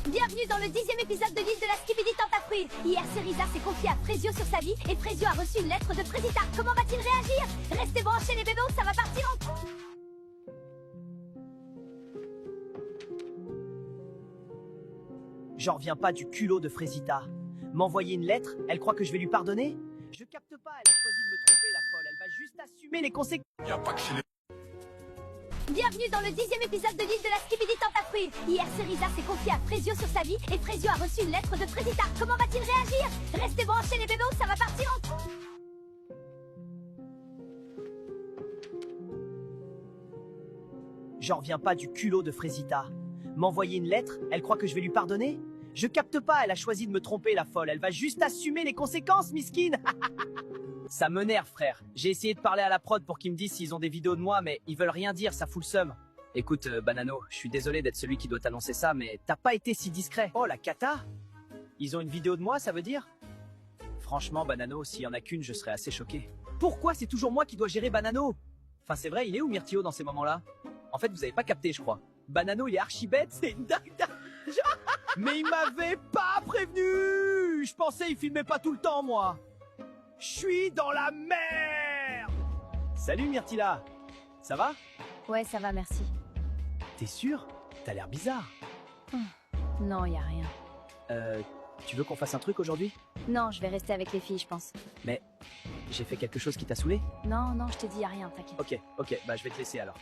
Bienvenue dans le 10e épisode de l'île de la Skibidi Tentafruit. Hier, Cerisa s'est confiée à Frezio sur sa vie et Frezio a reçu une lettre de Frezita. Comment va-t-il réagir? Restez branchés les bébés, ça va partir en couille. J'en reviens pas du culot de Frezita. M'envoyer une lettre, elle croit que je vais lui pardonner? Je capte pas, elle a choisi de me tromper la folle, elle va juste assumer les conséquences. Y'a pas que chez les... Bienvenue dans le 10e épisode de l'île de la Skibidi Tentafruit. Hier, Cerisa s'est confiée à Frezio sur sa vie et Frezio a reçu une lettre de Frezita. Comment va-t-il réagir? Restez branchés les bébés, ça va partir en couille. J'en reviens pas du culot de Frezita. M'envoyer une lettre, elle croit que je vais lui pardonner? Je capte pas, elle a choisi de me tromper la folle, elle va juste assumer les conséquences, miskine. Ça m'énerve, frère. J'ai essayé de parler à la prod pour qu'ils me disent s'ils ont des vidéos de moi, mais ils veulent rien dire, ça fout le seum. Écoute, Banano, je suis désolé d'être celui qui doit t'annoncer ça, mais t'as pas été si discret. Oh, la cata! Ils ont une vidéo de moi, ça veut dire? Franchement, Banano, s'il y en a qu'une, je serais assez choqué. Pourquoi c'est toujours moi qui dois gérer Banano? Enfin, c'est vrai, il est où Myrtio dans ces moments-là? En fait, vous avez pas capté, je crois. Banano, il est archi bête, c'est une dingue. Mais il m'avait pas prévenu! Je pensais il filmait pas tout le temps, moi. Je suis dans la merde! Salut Myrtilla! Ça va? Ouais, ça va, merci. T'es sûr? T'as l'air bizarre. Non, y a rien. Tu veux qu'on fasse un truc aujourd'hui? Non, je vais rester avec les filles, je pense. Mais j'ai fait quelque chose qui t'a saoulé? Non, je t'ai dit y a rien, t'inquiète. Ok, bah je vais te laisser alors.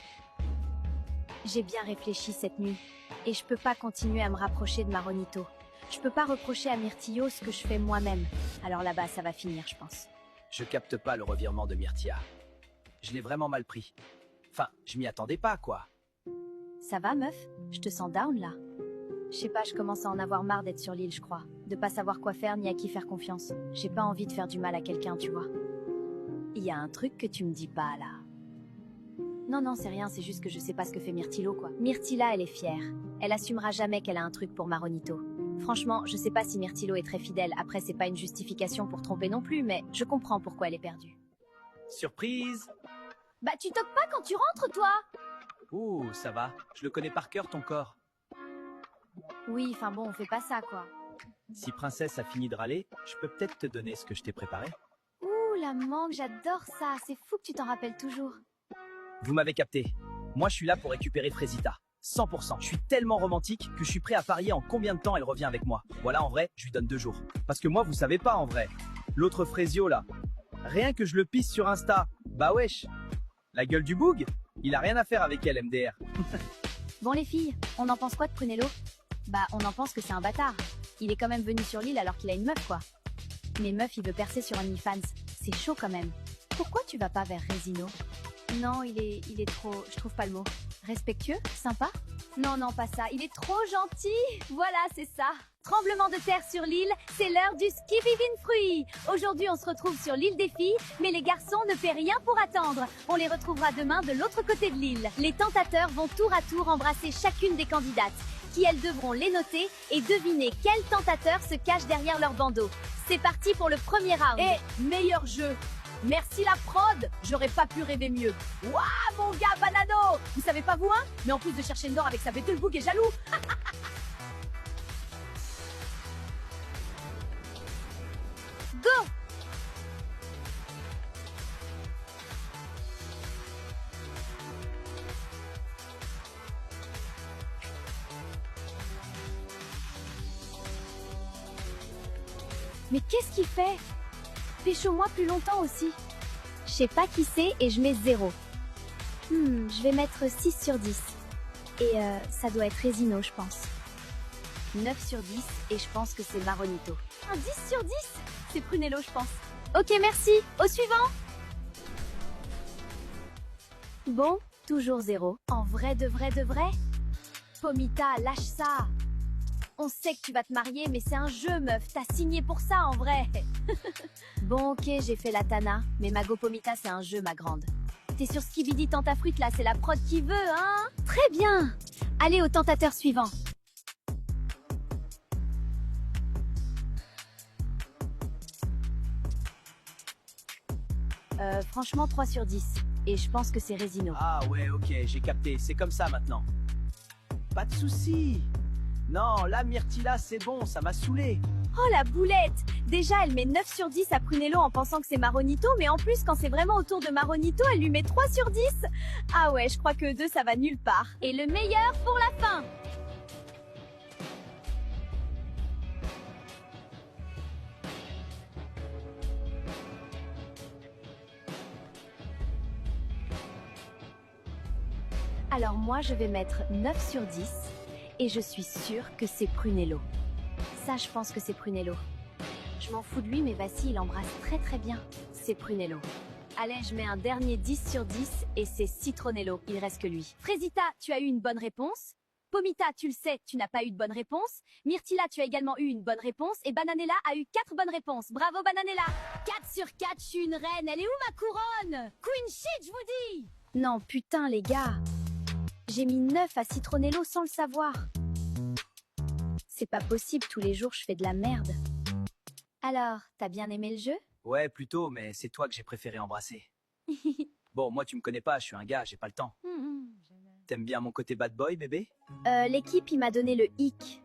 J'ai bien réfléchi cette nuit, et je peux pas continuer à me rapprocher de Maronito. Je peux pas reprocher à Myrtillo ce que je fais moi-même. Alors là-bas, ça va finir, je pense. Je capte pas le revirement de Myrtia. Je l'ai vraiment mal pris. Enfin, je m'y attendais pas, quoi. Ça va, meuf? Je te sens down, là? Je sais pas, je commence à en avoir marre d'être sur l'île, je crois. De pas savoir quoi faire ni à qui faire confiance. J'ai pas envie de faire du mal à quelqu'un, tu vois. Il y a un truc que tu me dis pas, là. Non, c'est rien, c'est juste que je sais pas ce que fait Myrtillo, quoi. Myrtilla, elle est fière. Elle assumera jamais qu'elle a un truc pour Maronito. Franchement, je sais pas si Myrtillo est très fidèle, après c'est pas une justification pour tromper non plus, mais je comprends pourquoi elle est perdue. Surprise! Bah tu toques pas quand tu rentres, toi! Ouh, ça va. Je le connais par cœur, ton corps. Oui, enfin bon, on fait pas ça, quoi. Si Princesse a fini de râler, je peux peut-être te donner ce que je t'ai préparé. Ouh, la mangue, j'adore ça, c'est fou que tu t'en rappelles toujours. Vous m'avez capté. Moi, je suis là pour récupérer Frezita. 100%. Je suis tellement romantique que je suis prêt à parier en combien de temps elle revient avec moi. Voilà, en vrai, je lui donne 2 jours. Parce que moi, vous savez pas, en vrai. L'autre Frezio, là. Rien que je le pisse sur Insta. Bah wesh. La gueule du boug, il a rien à faire avec elle, MDR. Bon les filles, on en pense quoi de Prunello? Bah, on en pense que c'est un bâtard. Il est quand même venu sur l'île alors qu'il a une meuf, quoi. Mais meuf, il veut percer sur OnlyFans. C'est chaud quand même. Pourquoi tu vas pas vers Resino? Non, il est trop... Je trouve pas le mot. Respectueux? Sympa? Non, pas ça. Il est trop gentil. Voilà, c'est ça. Tremblement de terre sur l'île, c'est l'heure du Skibidi Fruit. Aujourd'hui, on se retrouve sur l'île des filles, mais les garçons ne paient rien pour attendre. On les retrouvera demain de l'autre côté de l'île. Les tentateurs vont tour à tour embrasser chacune des candidates, qui elles devront les noter et deviner quel tentateur se cache derrière leur bandeau. C'est parti pour le premier round. Et meilleur jeu. Merci la prod, j'aurais pas pu rêver mieux. Waouh mon gars Banano, vous savez pas vous hein? Mais en plus de chercher Nord avec sa bête, le bouc est jaloux. Go! Mais qu'est-ce qu'il fait? Pécho-moi plus longtemps aussi. Je sais pas qui c'est et je mets 0. Je vais mettre 6 sur 10. Et ça doit être Resino, je pense. 9 sur 10 et je pense que c'est Maronito. Un 10 sur 10? C'est Prunello, je pense. Ok, merci. Au suivant. Bon, toujours 0. En vrai de vrai de vrai? Pomita, lâche ça. On sait que tu vas te marier, mais c'est un jeu, meuf. T'as signé pour ça, en vrai. Bon, ok, j'ai fait la Tana, mais Mago Pomita, c'est un jeu, ma grande. T'es sur Skibidi Tentafruit, là, c'est la prod qui veut, hein? Très bien. Allez au tentateur suivant. Franchement, 3 sur 10. Et je pense que c'est Resino. Ah ouais, ok, j'ai capté. C'est comme ça maintenant. Pas de soucis. Non, là, Myrtilla, c'est bon, ça m'a saoulé. Oh la boulette! Déjà, elle met 9 sur 10 à Prunello en pensant que c'est Maronito, mais en plus, quand c'est vraiment autour de Maronito, elle lui met 3 sur 10. Ah ouais, je crois que 2, ça va nulle part. Et le meilleur pour la fin! Alors moi, je vais mettre 9 sur 10, et je suis sûre que c'est Prunello. Ça, je pense que c'est Prunello. Je m'en fous de lui, mais Vassi, il embrasse très très bien. C'est Prunello. Allez, je mets un dernier 10 sur 10, et c'est Citronello, il reste que lui. Frésita, tu as eu une bonne réponse. Pomita, tu le sais, tu n'as pas eu de bonne réponse. Myrtilla, tu as également eu une bonne réponse. Et Bananella a eu 4 bonnes réponses. Bravo Bananella! 4 sur 4, je suis une reine. Elle est où ma couronne? Queen shit, je vous dis! Non, putain les gars. J'ai mis 9 à Citronello sans le savoir. C'est pas possible, tous les jours je fais de la merde. Alors, t'as bien aimé le jeu? Ouais, plutôt, mais c'est toi que j'ai préféré embrasser. Bon, moi, tu me connais pas, je suis un gars, j'ai pas le temps. T'aimes bien mon côté bad boy, bébé? L'équipe, il m'a donné le hic.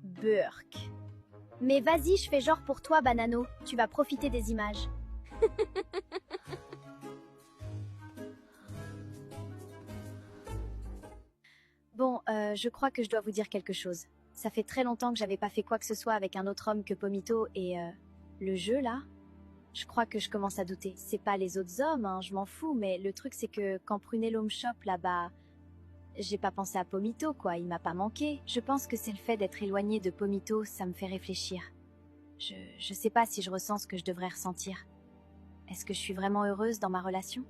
Burk. Mais vas-y, je fais genre pour toi, Banano. Tu vas profiter des images. Bon, je crois que je dois vous dire quelque chose. Ça fait très longtemps que j'avais pas fait quoi que ce soit avec un autre homme que Pomito et le jeu là, je crois que je commence à douter. C'est pas les autres hommes, hein, je m'en fous, mais le truc c'est que quand Prunello me chope là-bas, j'ai pas pensé à Pomito quoi, il m'a pas manqué. Je pense que c'est le fait d'être éloigné de Pomito, ça me fait réfléchir. Je sais pas si je ressens ce que je devrais ressentir. Est-ce que je suis vraiment heureuse dans ma relation ?